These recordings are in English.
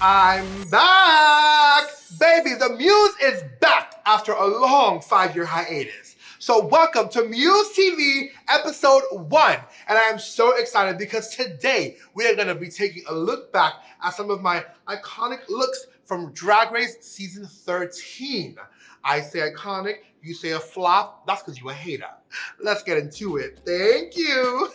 I'm back! Baby, the Muse is back after a long 5-year hiatus. So welcome to Muse TV episode 1. And I am so excited because today we are gonna be taking a look back at some of my iconic looks from Drag Race season 13. I say iconic, you say a flop, that's because you're a hater. Let's get into it. Thank you.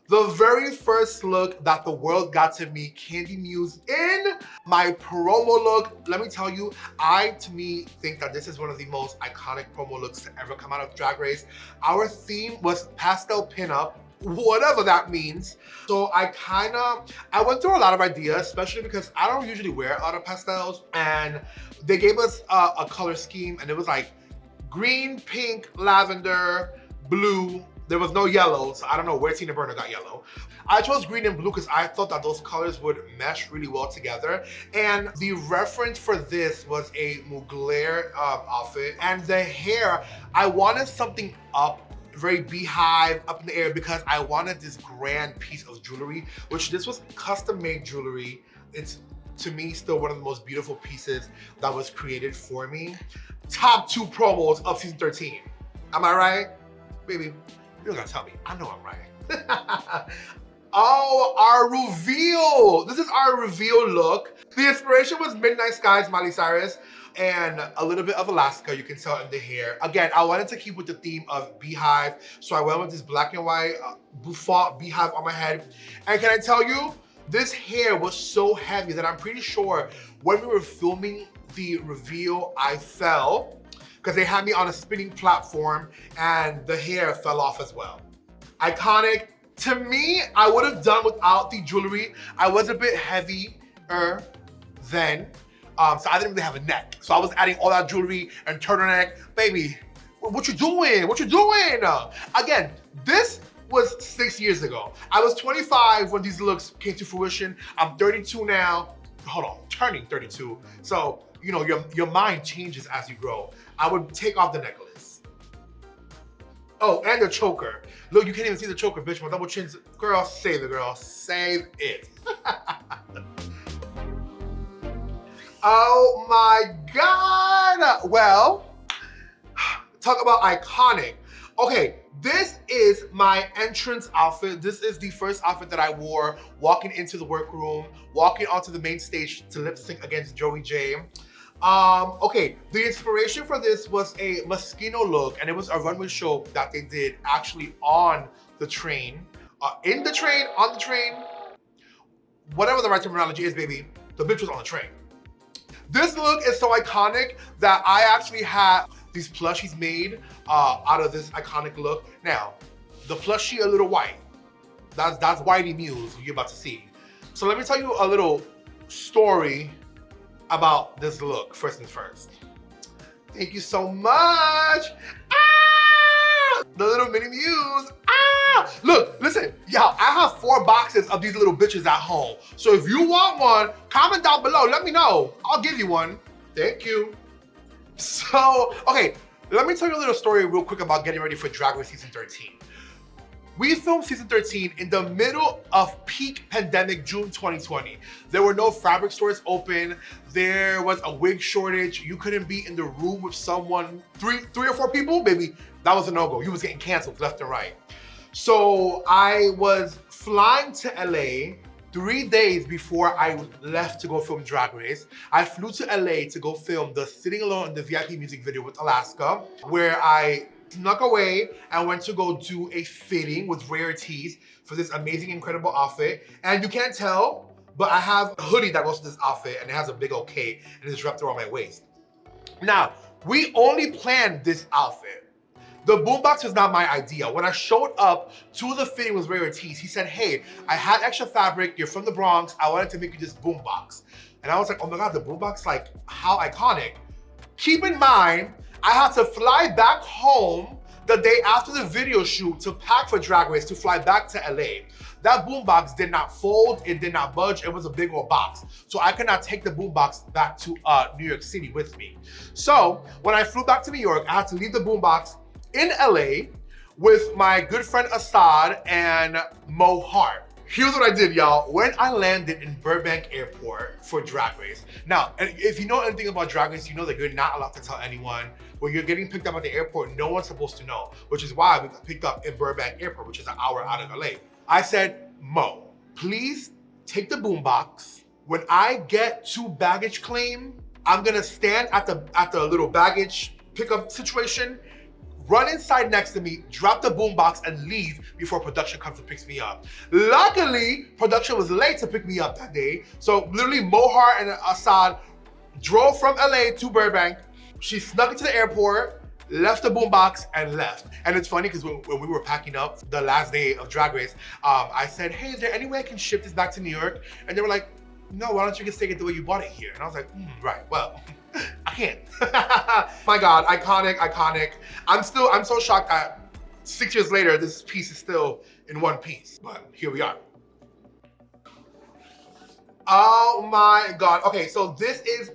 The very first look that the world got to meet Kandy Muse in, my promo look. Let me tell you, to me, think that this is one of the most iconic promo looks to ever come out of Drag Race. Our theme was pastel pinup, whatever that means. So I went through a lot of ideas, especially because I don't usually wear a lot of pastels, and they gave us a color scheme, and it was like green, pink, lavender, blue. There was no yellow, so I don't know where Tina Burner got yellow. I chose green and blue because I thought that those colors would mesh really well together. And the reference for this was a Mugler outfit. And the hair, I wanted something up, very beehive, up in the air, because I wanted this grand piece of jewelry, which this was custom made jewelry. It's, to me, still one of the most beautiful pieces that was created for me. Top 2 promos of season 13. Am I right? Baby. You're gonna tell me, I know I'm right. Oh, our reveal. This is our reveal look. The inspiration was Midnight Skies, Miley Cyrus, and a little bit of Alaska, you can tell in the hair. Again, I wanted to keep with the theme of beehive, so I went with this black and white bouffant beehive on my head. And can I tell you, this hair was so heavy that I'm pretty sure when we were filming the reveal, I fell, because they had me on a spinning platform and the hair fell off as well. Iconic. To me, I would have done without the jewelry. I was a bit heavier then, so I didn't really have a neck. So I was adding all that jewelry and turtleneck. Baby, what you doing? What you doing? Again, this was 6 years ago. I was 25 when these looks came to fruition. I'm 32 now. Hold on, turning 32. So, you know, your mind changes as you grow. I would take off the necklace. Oh, and the choker. Look, you can't even see the choker, bitch. My double chins. Girl, save it, girl. Save it. Oh my God. Well, talk about iconic. Okay, this is my entrance outfit. This is the first outfit that I wore walking into the workroom, walking onto the main stage to lip sync against Joey J. Okay, the inspiration for this was a Moschino look, and it was a runway show that they did actually on the train, in the train, on the train, whatever the right terminology is, baby, the bitch was on the train. This look is so iconic that I actually had these plushies made out of this iconic look. Now, the plushie a little white. That's Whitey Muse you're about to see. So let me tell you a little story about this look, first things first. Thank you so much. Ah! The little mini Muse. Ah! Look, listen, y'all, I have 4 boxes of these little bitches at home. So if you want one, comment down below, let me know. I'll give you one. Thank you. So, okay, let me tell you a little story real quick about getting ready for Drag Race season 13. We filmed season 13 in the middle of peak pandemic, June 2020. There were no fabric stores open. There was a wig shortage. You couldn't be in the room with someone, three or four people, baby, that was a no-go. You was getting canceled left and right. So I was flying to LA 3 days before I left to go film Drag Race. I flew to LA to go film the Sitting Alone in the VIP music video with Alaska, where I snuck away and went to go do a fitting with rarities for this amazing, incredible outfit. And you can't tell, but I have a hoodie that goes with this outfit, and it has a big old cape, and it's wrapped around my waist. Now, we only planned this outfit. The boombox was not my idea. When I showed up to the fitting with rarities, he said, hey, I had extra fabric, you're from the Bronx, I wanted to make you this boombox. And I was like, oh my God, the boombox, like, how iconic. Keep in mind, I had to fly back home The day after the video shoot to pack for Drag Race to fly back to LA, that boombox did not fold, it did not budge, it was a big old box. So I could not take the boombox back to New York City with me. So when I flew back to New York, I had to leave the boombox in LA with my good friend Assad and Mo Hart. Here's what I did, y'all. When I landed in Burbank Airport for Drag Race. Now, if you know anything about Drag Race, you know that you're not allowed to tell anyone. When you're getting picked up at the airport, no one's supposed to know, which is why we got picked up in Burbank Airport, which is an hour out of LA. I said, Mo, please take the boombox. When I get to baggage claim, I'm gonna stand at the little baggage pickup situation, run inside next to me, drop the boombox, and leave before production comes and picks me up. Luckily, production was late to pick me up that day. So literally Mohar and Assad drove from LA to Burbank. She snuck into the airport, left the boombox, and left. And it's funny because when we were packing up the last day of Drag Race, I said, hey, is there any way I can ship this back to New York? And they were like, no, why don't you just take it the way you bought it here? And I was like, right, well, I can't. My God, iconic, iconic. I'm so shocked that 6 years later, this piece is still in one piece, but here we are. Oh my God. Okay, so this is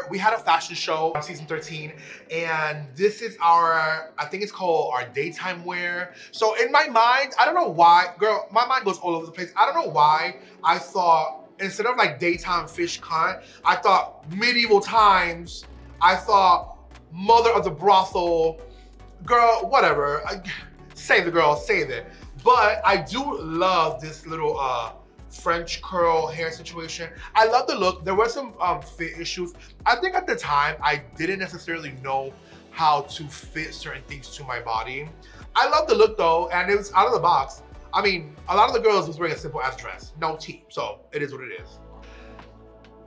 we had a fashion show on season 13, and this is I think it's called our daytime wear. So in my mind, I don't know why, girl, my mind goes all over the place. I don't know why I thought, instead of like daytime fish cunt, I thought medieval times, I thought mother of the brothel, girl, whatever. Save the girl, save it. But I do love this little French curl hair situation. I love the look. There were some fit issues. I think at the time, I didn't necessarily know how to fit certain things to my body. I love the look though, and it was out of the box. I mean, a lot of the girls was wearing a simple ass dress, no tee, so it is what it is.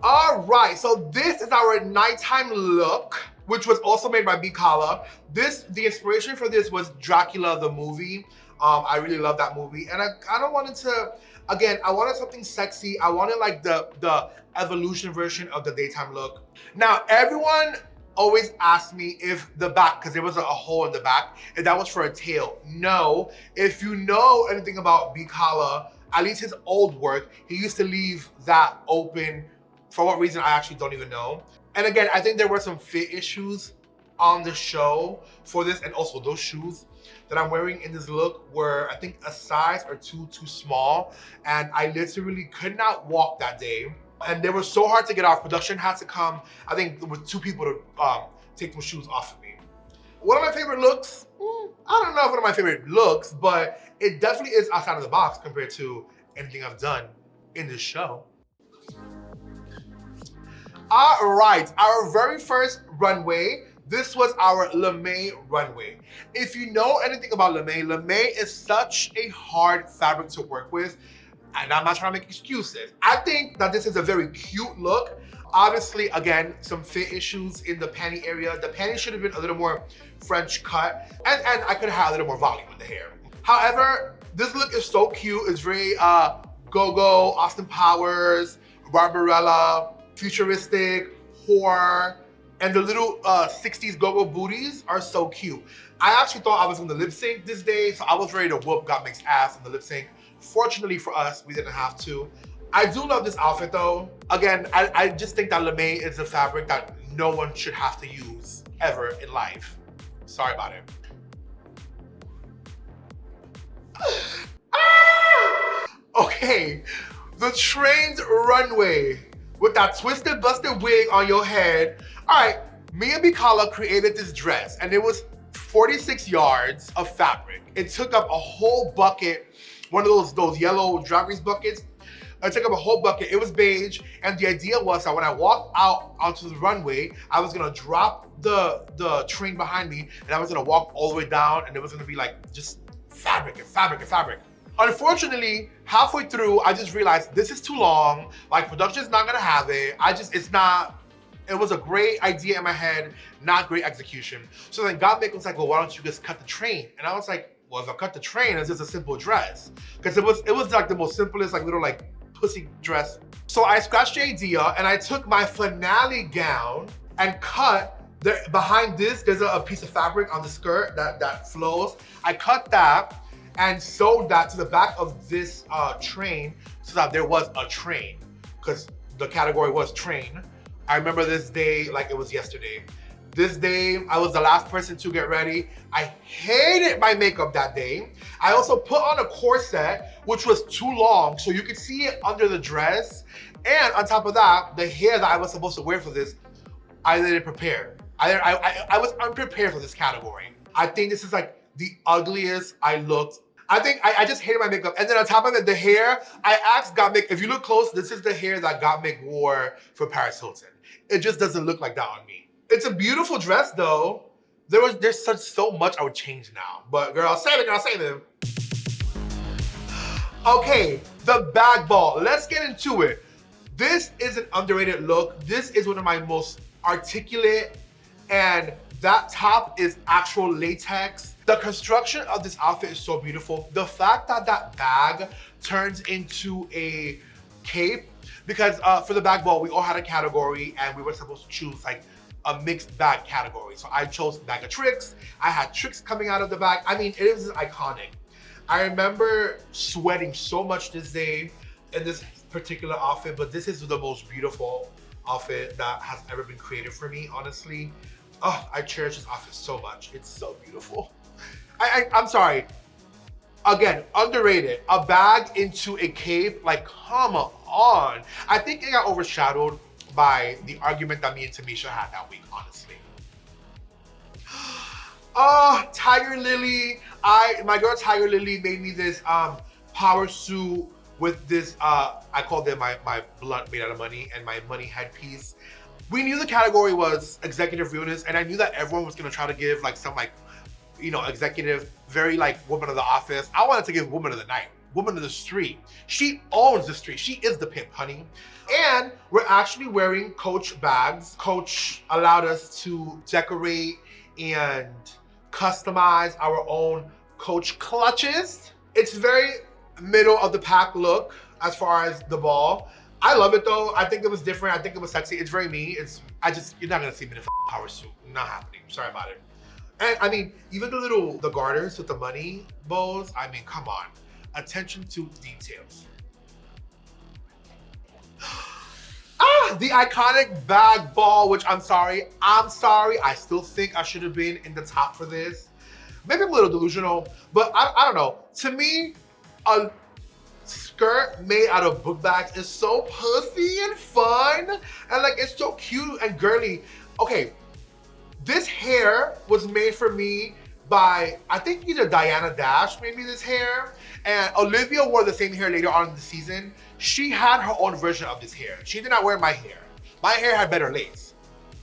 All right, so this is our nighttime look, which was also made by BACKKKKKKK. The inspiration for this was Dracula, the movie. I really love that movie, and I kind of wanted to, again, I wanted something sexy. I wanted like the evolution version of the daytime look. Now, everyone always asked me if the back, because there was a hole in the back, if that was for a tail. No, if you know anything about BACKKKKKK, at least his old work, he used to leave that open. For what reason, I actually don't even know. And again, I think there were some fit issues on the show for this, and also those shoes that I'm wearing in this look were, I think, a size or two too small, and I literally could not walk that day. And they were so hard to get off. Production had to come, I think, with 2 people to take those shoes off of me. One of my favorite looks, I don't know if one of my favorite looks, but it definitely is outside of the box compared to anything I've done in this show. All right, our very first runway, this was our lame runway. If you know anything about lame is such a hard fabric to work with, and I'm not trying to make excuses. I think that this is a very cute look. Obviously, again, some fit issues in the panty area. The panty should have been a little more French cut, and I could have had a little more volume in the hair. However, this look is so cute. It's very go-go, Austin Powers, Barbarella, futuristic, horror, and the little 60s go-go booties are so cute. I actually thought I was gonna lip sync this day, so I was ready to whoop Gottmik's ass in the lip sync. Fortunately for us, we didn't have to. I do love this outfit though. Again, I just think that lame is a fabric that no one should have to use ever in life. Sorry about it. Okay, the trained runway with that twisted, busted wig on your head. All right, me and BACKKKKKK created this dress, and it was 46 yards of fabric. It took up a whole bucket, one of those yellow Drag Race buckets. It took up a whole bucket. It was beige, and the idea was that when I walked out onto the runway, I was gonna drop the train behind me, and I was gonna walk all the way down, and it was gonna be like just fabric and fabric and fabric. Unfortunately, halfway through, I just realized this is too long. Like, production's not gonna have it. It was a great idea in my head, not great execution. So then Gottmik was like, well, why don't you just cut the train? And I was like, well, if I cut the train, it's just a simple dress. Because it was like the most simplest, like little like pussy dress. So I scratched the idea, and I took my finale gown and cut There, behind this, there's a piece of fabric on the skirt that flows. I cut that and sewed that to the back of this train so that there was a train, because the category was train. I remember this day like it was yesterday. This day, I was the last person to get ready. I hated my makeup that day. I also put on a corset, which was too long, so you could see it under the dress. And on top of that, the hair that I was supposed to wear for this, I didn't prepare. I was unprepared for this category. I think this is like the ugliest I looked. I think I just hated my makeup. And then on top of it, the hair, I asked Gottmik, if you look close, this is the hair that Gottmik wore for Paris Hilton. It just doesn't look like that on me. It's a beautiful dress though. There's so much I would change now. But girl, save it, girl, save it. Okay, the bag ball. Let's get into it. This is an underrated look. This is one of my most articulate, and that top is actual latex. The construction of this outfit is so beautiful. The fact that that bag turns into a cape, because for the bag ball, we all had a category and we were supposed to choose like a mixed bag category. So I chose bag of tricks. I had tricks coming out of the bag. I mean, it is iconic. I remember sweating so much this day in this particular outfit, but this is the most beautiful outfit that has ever been created for me, honestly. Oh, I cherish this outfit so much. It's so beautiful. I'm sorry. Again, underrated. A bag into a cape, like come on. I think it got overshadowed by the argument that me and Tamisha had that week, honestly. Tiger Lily. My girl Tiger Lily made me this power suit with this, I called it my blunt made out of money and my money headpiece. We knew the category was executive realness, and I knew that everyone was gonna try to give like some like, you know, executive, very like woman of the office. I wanted to give woman of the night, woman of the street. She owns the street. She is the pimp, honey. And we're actually wearing Coach bags. Coach allowed us to decorate and customize our own Coach clutches. It's very middle of the pack look as far as the ball. I love it though. I think it was different. I think it was sexy. It's very me. You're not gonna see me in a power suit. Not happening. Sorry about it. And I mean, even the garters with the money bows, I mean, come on. Attention to details. The iconic bag ball, which I'm sorry. I still think I should have been in the top for this. Maybe I'm a little delusional, but I don't know. To me, a skirt made out of book bags is so pussy and fun, and like it's so cute and girly. Okay, this hair was made for me by, I think either Diana Dash made me this hair, and Olivia wore the same hair later on in the season. She had her own version of this hair. She did not wear my hair. My hair had better lace.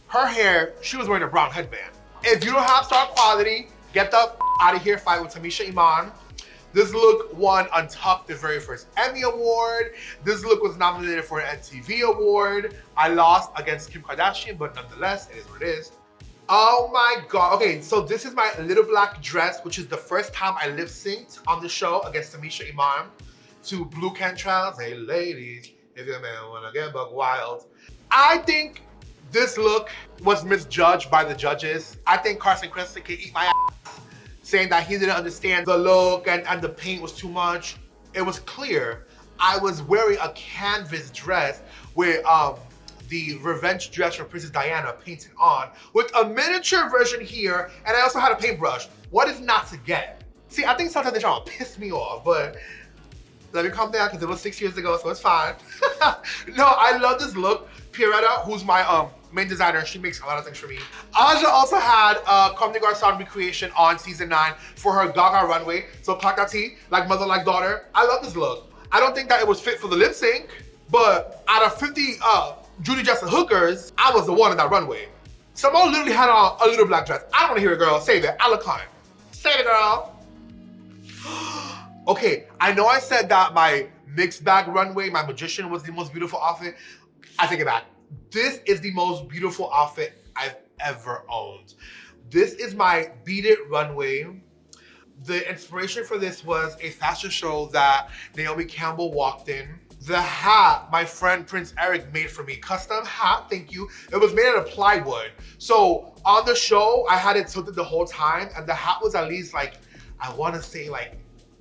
Her hair, she was wearing a brown headband. If you don't have star quality, get the out of here, fight with Tamisha Iman. This look won Untucked the very first Emmy Award. This look was nominated for an MTV Award. I lost against Kim Kardashian, but nonetheless, it is what it is. Oh my God. Okay, so this is my little black dress, which is the first time I lip synced on the show against Tamisha Iman to Blue Cantrell's Hey Ladies, if your man wanna get buck wild. I think this look was misjudged by the judges. I think Carson Kressley can eat my ass, saying that he didn't understand the look and the paint was too much. It was clear. I was wearing a canvas dress with the revenge dress from Princess Diana painted on with a miniature version here, and I also had a paintbrush. What is not to get? See, I think sometimes they're trying to piss me off, but let me calm down because it was 6 years ago, so it's fine. No, I love this look. Pierretta, who's my main designer, she makes a lot of things for me. Aja also had Comme des Garçons recreation on season 9 for her Gaga runway. So Kakati, like mother, like daughter. I love this look. I don't think that it was fit for the lip sync, but out of 50 Judy Jessa hookers, I was the one in that runway. Simone literally had on a little black dress. I don't want to hear it, girl. Save it. I'll climb. Save it, girl. Okay, I know I said that my mixed bag runway, my magician, was the most beautiful outfit. I take it back. This is the most beautiful outfit I've ever owned. This is my Beaded runway. The inspiration for this was a fashion show that Naomi Campbell walked in. The hat my friend Prince Eric made for me. Custom hat, thank you. It was made out of plywood. So on the show, I had it tilted the whole time, and the hat was at least like, I wanna say like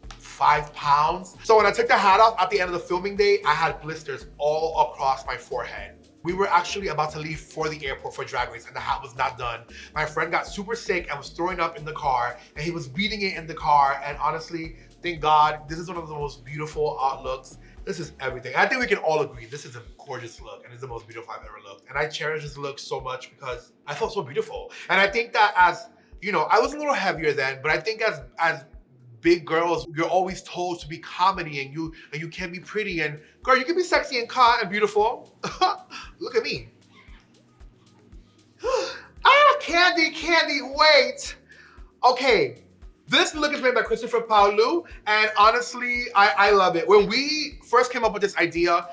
5 pounds. So when I took the hat off at the end of the filming day, I had blisters all across my forehead. We were actually about to leave for the airport for Drag Race and the hat was not done. My friend got super sick and was throwing up in the car and he was beating it in the car. And honestly, thank God, this is one of the most beautiful art looks. This is everything. I think we can all agree this is a gorgeous look and it's the most beautiful I've ever looked. And I cherish this look so much because I felt so beautiful. And I think that as, you know, I was a little heavier then, but I think as big girls, you're always told to be comedy and you can't be pretty and girl, you can be sexy and hot and beautiful. Look at me. Kandy, wait. Okay, this look is made by Christopher Paolu and honestly, I love it. When we first came up with this idea,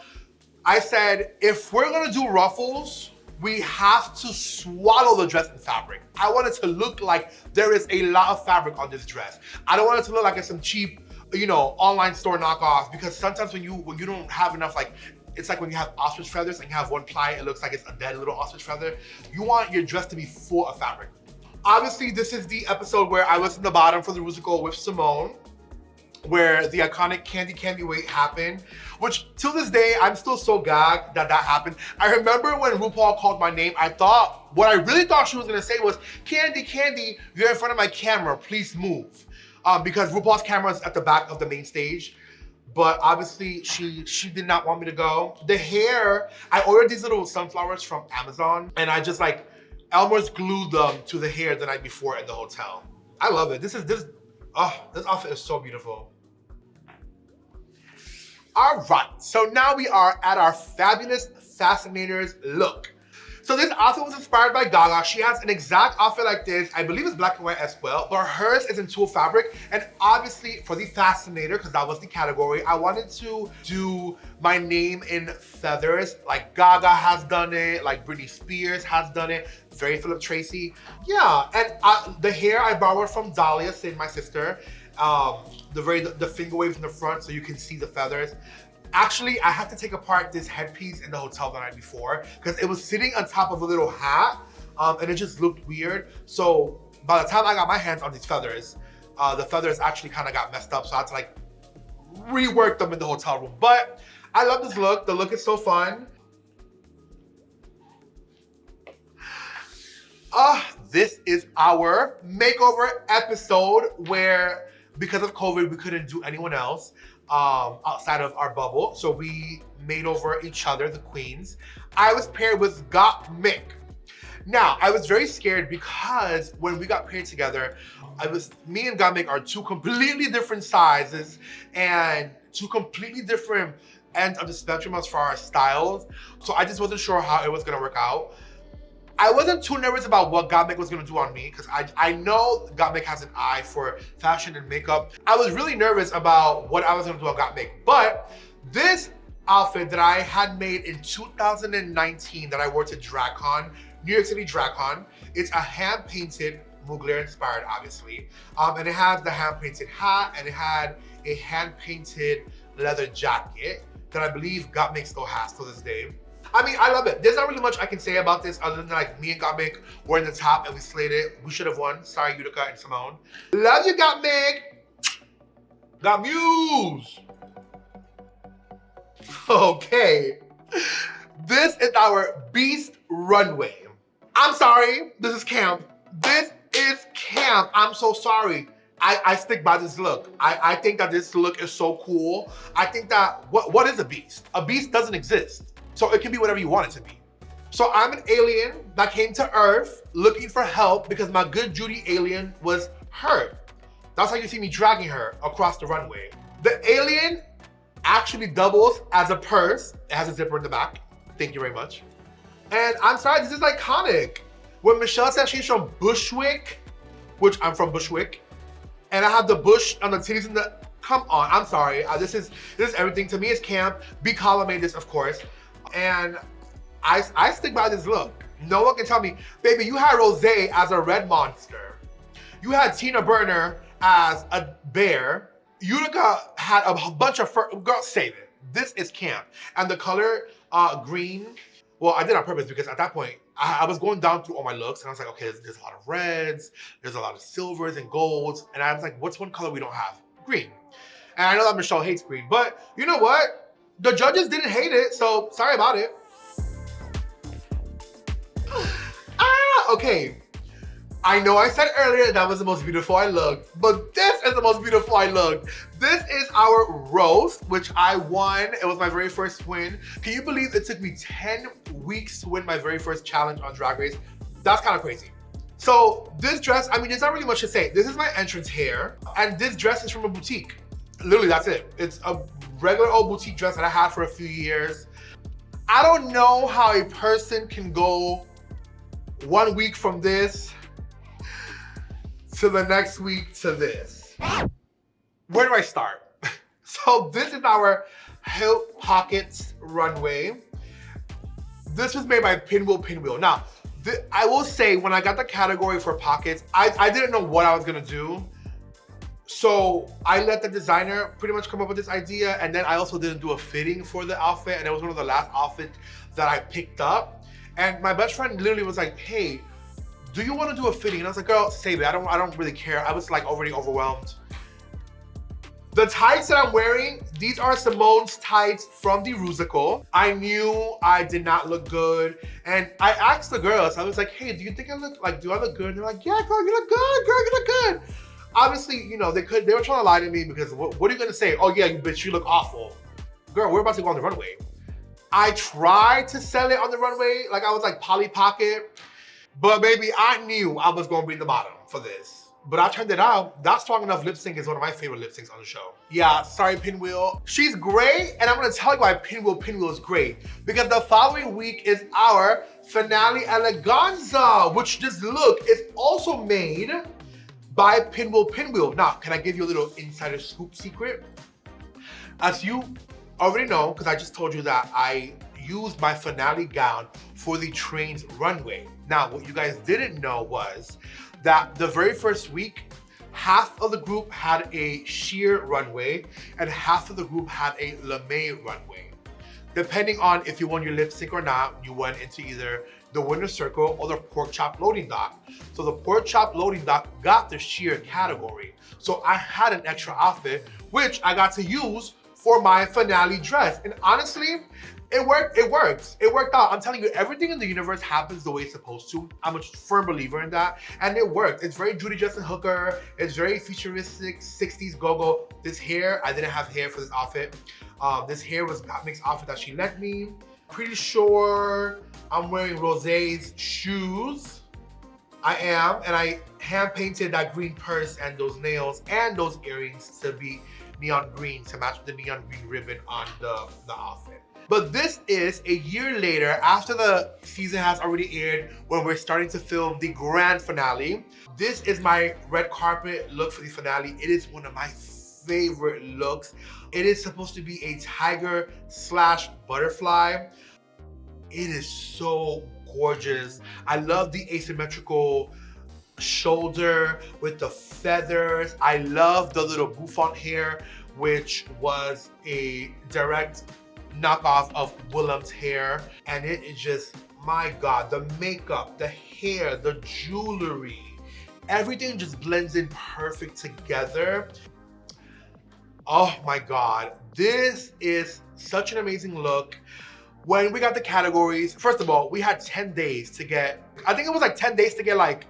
I said, if we're gonna do ruffles, we have to swallow the dress in fabric. I want it to look like there is a lot of fabric on this dress. I don't want it to look like it's some cheap, you know, online store knockoff because sometimes when you don't have enough, like, it's like when you have ostrich feathers and you have one ply, it looks like it's a dead little ostrich feather. You want your dress to be full of fabric. Obviously, this is the episode where I was in the bottom for the musical with Simone, where the iconic Kandy Wait happened, which till this day, I'm still so gagged that happened. I remember when RuPaul called my name, what I really thought she was gonna say was, Kandy, you're in front of my camera, please move. Because RuPaul's camera is at the back of the main stage. But obviously, she did not want me to go. The hair, I ordered these little sunflowers from Amazon, and I just like, Elmer's glued them to the hair the night before at the hotel. I love it. This outfit is so beautiful. All right, so now we are at our fabulous Fascinators look. So this outfit was inspired by Gaga. She has an exact outfit like this. I believe it's black and white as well, but hers is in tulle fabric. And obviously for the Fascinator, because that was the category, I wanted to do my name in feathers. Like Gaga has done it, like Britney Spears has done it, very Philip Tracy. Yeah, and the hair I borrowed from Dahlia, my sister. The finger waves in the front so you can see the feathers. Actually, I had to take apart this headpiece in the hotel the night before because it was sitting on top of a little hat and it just looked weird. So by the time I got my hands on these feathers, the feathers actually kind of got messed up. So I had to like rework them in the hotel room. But I love this look. The look is so fun. This is our makeover episode where, because of COVID, we couldn't do anyone else outside of our bubble. So we made over each other, the queens. I was paired with Gottmik. Now, I was very scared because when we got paired together, me and Gottmik are two completely different sizes and two completely different ends of the spectrum as far as styles. So I just wasn't sure how it was gonna work out. I wasn't too nervous about what Gottmik was gonna do on me because I know Gottmik has an eye for fashion and makeup. I was really nervous about what I was gonna do on Gottmik, but this outfit that I had made in 2019 that I wore to DragCon, New York City DragCon, it's a hand-painted, Mugler inspired obviously, and it has the hand-painted hat and it had a hand-painted leather jacket that I believe Gottmik still has to this day. I mean, I love it. There's not really much I can say about this other than like me and Gottmik were in the top and we slayed it. We should have won. Sorry, Utica and Simone. Love you, Gottmik. Got Muse. Okay. This is our Beast runway. I'm sorry. This is camp. This is camp. I'm so sorry. I stick by this look. I think that this look is so cool. I think that, what is a beast? A beast doesn't exist. So it can be whatever you want it to be. So I'm an alien that came to Earth looking for help because my good Judy alien was hurt. That's how you see me dragging her across the runway. The alien actually doubles as a purse. It has a zipper in the back. Thank you very much. And I'm sorry, this is iconic. When Michelle said she's from Bushwick, which I'm from Bushwick, and I have the bush on the titties and the, come on, I'm sorry. This is everything. To me, it's camp. B. Collar made this, of course. And I stick by this look. No one can tell me, baby, you had Rosé as a red monster. You had Tina Burner as a bear. Utica had a bunch of fur. Girl, save it. This is camp. And the color green, well, I did on purpose because at that point, I was going down through all my looks and I was like, okay, there's a lot of reds, there's a lot of silvers and golds. And I was like, what's one color we don't have? Green. And I know that Michelle hates green, but you know what? The judges didn't hate it, so sorry about it. Okay. I know I said earlier that was the most beautiful I looked, but this is the most beautiful I looked. This is our roast, which I won. It was my very first win. Can you believe it took me 10 weeks to win my very first challenge on Drag Race? That's kind of crazy. So this dress, I mean, there's not really much to say. This is my entrance hair, and this dress is from a boutique. Literally, that's it. It's a regular old boutique dress that I had for a few years. I don't know how a person can go 1 week from this to the next week to this. Where do I start? So this is our hip pockets runway. This was made by Pinwheel. Now, I will say when I got the category for pockets, I didn't know what I was gonna do. So I let the designer pretty much come up with this idea, and then I also didn't do a fitting for the outfit, and it was one of the last outfits that I picked up. And my best friend literally was like, hey, do you want to do a fitting? And I was like, girl, save it. I don't really care. I was like already overwhelmed. The tights that I'm wearing, these are Simone's tights from the Rusical. I knew I did not look good. And I asked the girls, I was like, hey, do you think I look like, do I look good? And they're like, yeah, girl, you look good, girl, you look good. Obviously, you know, they were trying to lie to me because what are you gonna say? Oh yeah, you bitch, you look awful. Girl, we're about to go on the runway. I tried to sell it on the runway, like I was like Polly Pocket. But baby, I knew I was gonna be in the bottom for this. But I turned it out. That Strong Enough lip sync is one of my favorite lip syncs on the show. Yeah, sorry Pinwheel. She's great, and I'm gonna tell you why Pinwheel is great. Because the following week is our finale eleganza, which this look is also made by Pinwheel. Now, can I give you a little insider scoop secret? As you already know, because I just told you that I used my finale gown for the train's runway. Now, what you guys didn't know was that the very first week, half of the group had a sheer runway and half of the group had a lame runway. Depending on if you won your lip sync or not, you went into either the winner's circle or the pork chop loading dock. So the pork chop loading dock got the sheer category. So I had an extra outfit, which I got to use for my finale dress. And honestly, it works. It worked out. I'm telling you, everything in the universe happens the way it's supposed to. I'm a firm believer in that. And it worked. It's very Judy Justin Hooker. It's very futuristic, 60s go-go. This hair, I didn't have hair for this outfit. This hair was Gottmik's outfit that she lent me. Pretty sure I'm wearing Rosé's shoes. I am, and I hand-painted that green purse and those nails and those earrings to be neon green to match with the neon green ribbon on the outfit. But this is a year later, after the season has already aired, when we're starting to film the grand finale. This is my red carpet look for the finale. It is one of my favorite looks. It is supposed to be a tiger / butterfly. It is so gorgeous. I love the asymmetrical shoulder with the feathers. I love the little bouffant hair, which was a direct knockoff of Willem's hair. And it is just, my God, the makeup, the hair, the jewelry, everything just blends in perfect together. Oh my God, this is such an amazing look. When we got the categories, first of all, we had 10 days to get, I think it was like 10 days to get like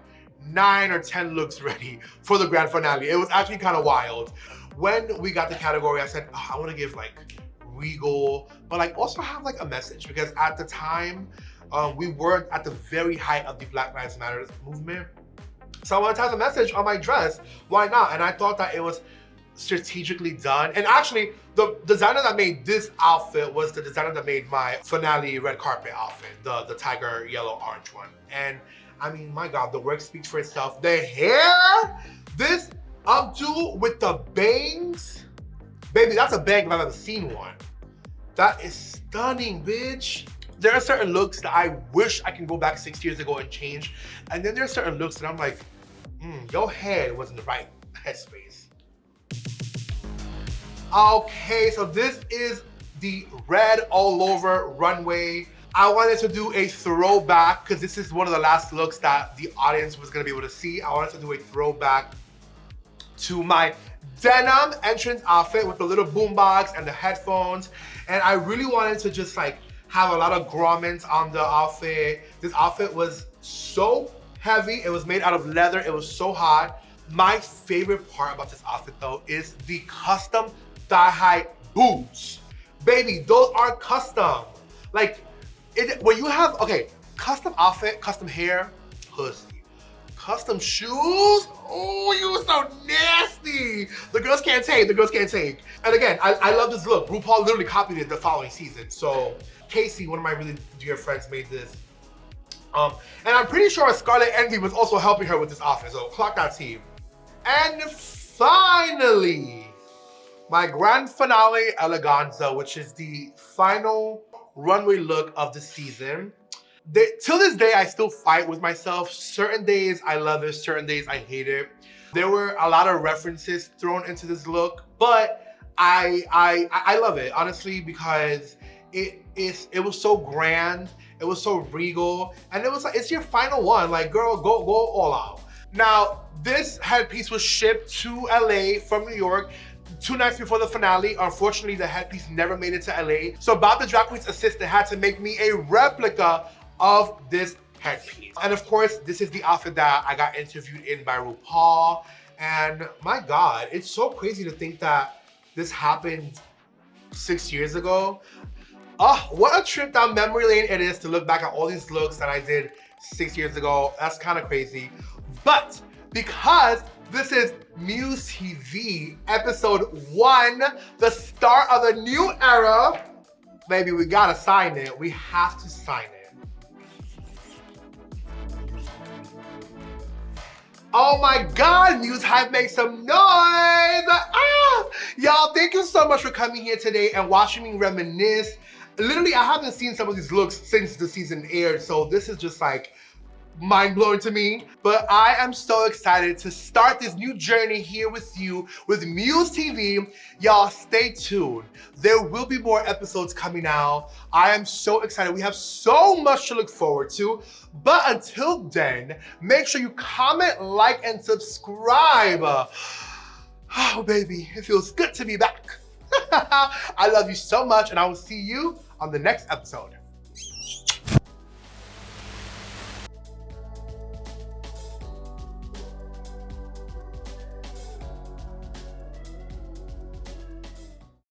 9 or 10 looks ready for the grand finale. It was actually kind of wild. When we got the category, I said, oh, I want to give like regal, but like also have like a message, because at the time, we weren't at the very height of the Black Lives Matter movement. So I wanted to have a message on my dress. Why not? And I thought that it was strategically done. And actually, the designer that made this outfit was the designer that made my finale red carpet outfit, the tiger yellow orange one. And I mean, my God, the work speaks for itself. The hair, this updo with the bangs, baby, that's a bang if I've ever seen one. That is stunning, bitch. There are certain looks that I wish I can go back 6 years ago and change. And then there are certain looks that I'm like, your head was in the right headspace. Okay, so this is the red all over runway. I wanted to do a throwback because this is one of the last looks that the audience was gonna be able to see. I wanted to do a throwback to my denim entrance outfit with the little boombox and the headphones. And I really wanted to just like have a lot of grommets on the outfit. This outfit was so heavy. It was made out of leather. It was so hot. My favorite part about this outfit though is the custom thigh-high boots. Baby, those are custom. Like, when you have, okay, custom outfit, custom hair, pussy. Custom shoes, oh, you so nasty. The girls can't take, the girls can't take. And again, I love this look. RuPaul literally copied it the following season. So Casey, one of my really dear friends, made this. And I'm pretty sure Scarlet Envy was also helping her with this outfit, so clock that team. And finally, my grand finale eleganza, which is the final runway look of the season. Till this day, I still fight with myself. Certain days I love it, certain days I hate it. There were a lot of references thrown into this look, but I love it, honestly, because it was so grand, it was so regal, and it was like, it's your final one. Like, girl, go all out. Now, this headpiece was shipped to LA from New York 2 nights before the finale. Unfortunately, the headpiece never made it to LA. So Bob the Drag Queen's assistant had to make me a replica of this headpiece. And of course, this is the outfit that I got interviewed in by RuPaul. And my God, it's so crazy to think that this happened 6 years ago. Oh, what a trip down memory lane it is to look back at all these looks that I did 6 years ago. That's kind of crazy. But because this is Muse TV, episode 1, the start of the new era, baby, we gotta sign it. We have to sign it. Oh my God, Muse Hive, make some noise! Ah! Y'all, thank you so much for coming here today and watching me reminisce. Literally, I haven't seen some of these looks since the season aired, so this is just like mind-blowing to me. But I am so excited to start this new journey here with you with Muse TV. Y'all, stay tuned. There will be more episodes coming out. I am so excited. We have so much to look forward to. But until then, make sure you comment, like, and subscribe. Oh, baby, it feels good to be back. I love you so much, and I will see you on the next episode.